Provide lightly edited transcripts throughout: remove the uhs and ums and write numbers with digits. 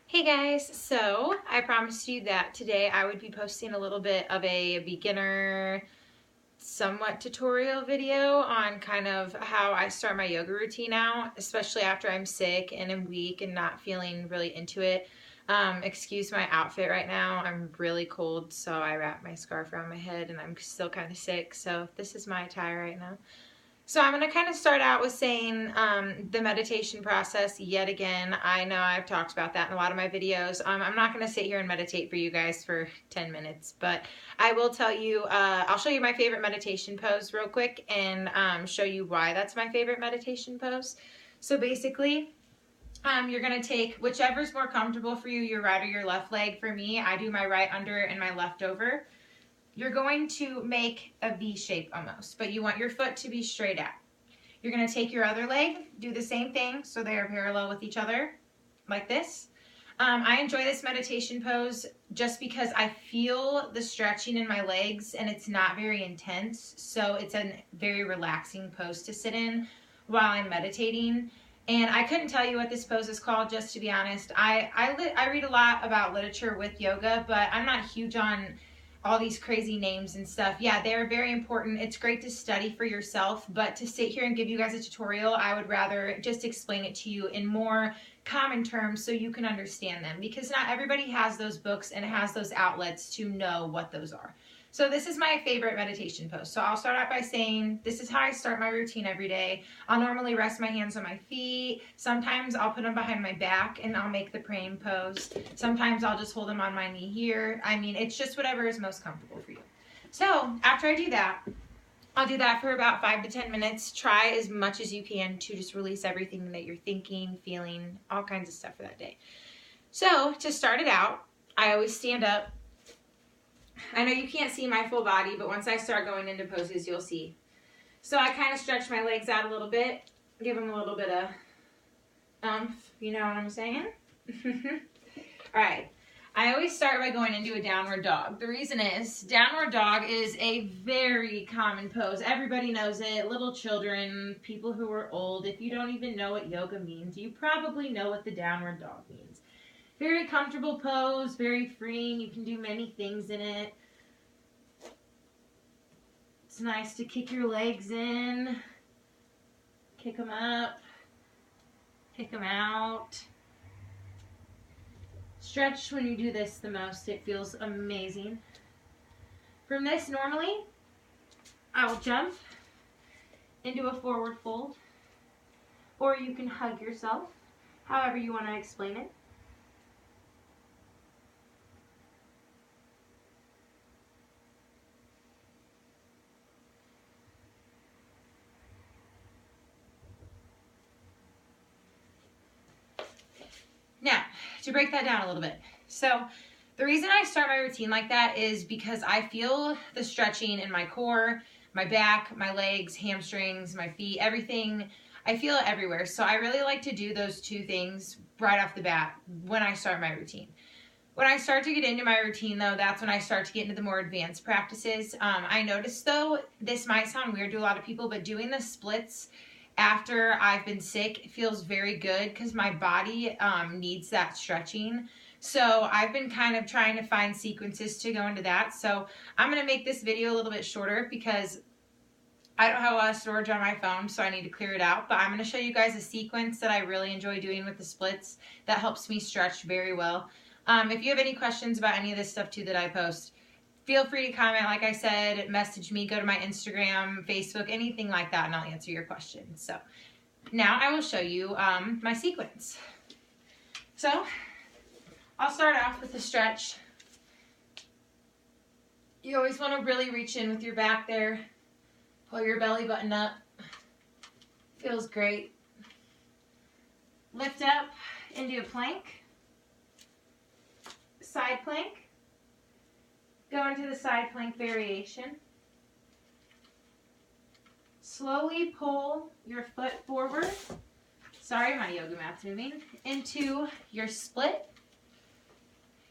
Hey guys, so I promised you that today I would be posting a little bit of a beginner, somewhat tutorial video on kind of how I start my yoga routine out, especially after I'm sick and I'm weak and not feeling really into it. Excuse my outfit right now. I'm really cold, so I wrapped my scarf around my head and I'm still kind of sick, so this is my attire right now. So I'm going to kind of start out with saying the meditation process yet again. I know I've talked about that in a lot of my videos. I'm not going to sit here and meditate for you guys for 10 minutes, but I will tell you, I'll show you my favorite meditation pose real quick and show you why that's my favorite meditation pose. So basically, you're going to take whichever's more comfortable for you, your right or your left leg. For me, I do my right under and my left over. You're going to make a V shape almost, but you want your foot to be straight out. You're going to take your other leg, do the same thing so they are parallel with each other, like this. I enjoy this meditation pose just because I feel the stretching in my legs and it's not very intense, so it's a very relaxing pose to sit in while I'm meditating. And I couldn't tell you what this pose is called, just to be honest. I read a lot about literature with yoga, but I'm not huge on all these crazy names and stuff. Yeah, they're very important. It's great to study for yourself, but to sit here and give you guys a tutorial, I would rather just explain it to you in more common terms so you can understand them, because not everybody has those books and has those outlets to know what those are. So this is my favorite meditation pose. So I'll start out by saying this is how I start my routine every day. I'll normally rest my hands on my feet. Sometimes I'll put them behind my back and I'll make the praying pose. Sometimes I'll just hold them on my knee here. I mean, it's just whatever is most comfortable for you. So after I do that, I'll do that for about 5 to 10 minutes. Try as much as you can to just release everything that you're thinking, feeling, all kinds of stuff for that day. So to start it out, I always stand up. I know you can't see my full body, but once I start going into poses, you'll see. So I kind of stretch my legs out a little bit, give them a little bit of you know what I'm saying? All right. I always start by going into a downward dog. The reason is, downward dog is a very common pose. Everybody knows it. Little children, people who are old. If you don't even know what yoga means, you probably know what the downward dog means. Very comfortable pose, very freeing. You can do many things in it. It's nice to kick your legs in, kick them up, kick them out. Stretch when you do this the most. It feels amazing. From this, normally, I will jump into a forward fold, or you can hug yourself, however you want to explain it. Now, to break that down a little bit. So, the reason I start my routine like that is because I feel the stretching in my core, my back, my legs, hamstrings, my feet, everything. I feel it everywhere. So I really like to do those two things right off the bat when I start my routine. When I start to get into my routine, though, that's when I start to get into the more advanced practices. I noticed, though, this might sound weird to a lot of people, but doing the splits after I've been sick feels very good because my body needs that stretching. So I've been kind of trying to find sequences to go into that. So I'm going to make this video a little bit shorter because I don't have a lot of storage on my phone, so I need to clear it out. But I'm going to show you guys a sequence that I really enjoy doing with the splits that helps me stretch very well. If you have any questions about any of this stuff too that I post, feel free to comment. Like I said, message me, go to my Instagram, Facebook, anything like that, and I'll answer your questions. So now I will show you my sequence. So I'll start off with the stretch. You always want to really reach in with your back there. Pull your belly button up. Feels great. Lift up into a plank. Side plank. Go into the side plank variation. Slowly pull your foot forward. Sorry, my yoga mat's moving. Into your split.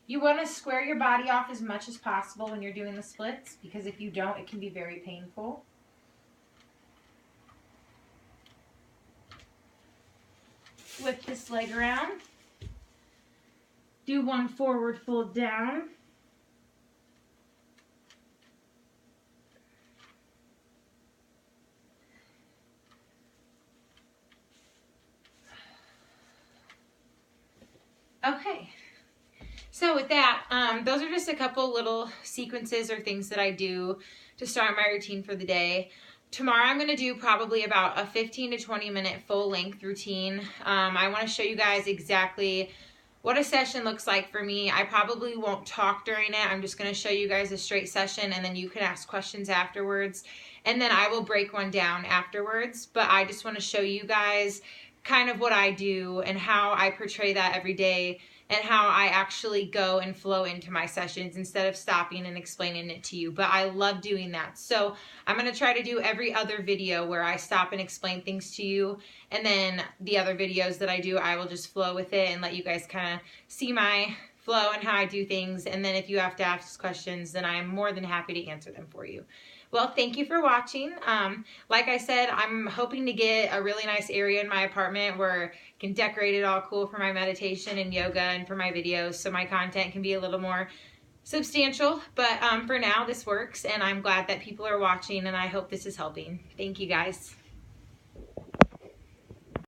You want to square your body off as much as possible when you're doing the splits, because if you don't, it can be very painful. Whip this leg around. do one forward fold down. Okay. So with that, those are just a couple little sequences or things that I do to start my routine for the day. Tomorrow I'm going to do probably about a 15 to 20 minute full length routine. I want to show you guys exactly what a session looks like for me. I probably won't talk during it. I'm just going to show you guys a straight session, and then you can ask questions afterwards. And then I will break one down afterwards. But I just want to show you guys kind of what I do and how I portray that every day, and how I actually go and flow into my sessions instead of stopping and explaining it to you. But I love doing that. So I'm going to try to do every other video where I stop and explain things to you. And then the other videos that I do, I will just flow with it and let you guys kind of see my flow and how I do things. And then if you have to ask questions, then I am more than happy to answer them for you. Well, thank you for watching. Like I said, I'm hoping to get a really nice area in my apartment where I can decorate it all cool for my meditation and yoga and for my videos, so my content can be a little more substantial. But for now, this works, and I'm glad that people are watching, and I hope this is helping. Thank you, guys.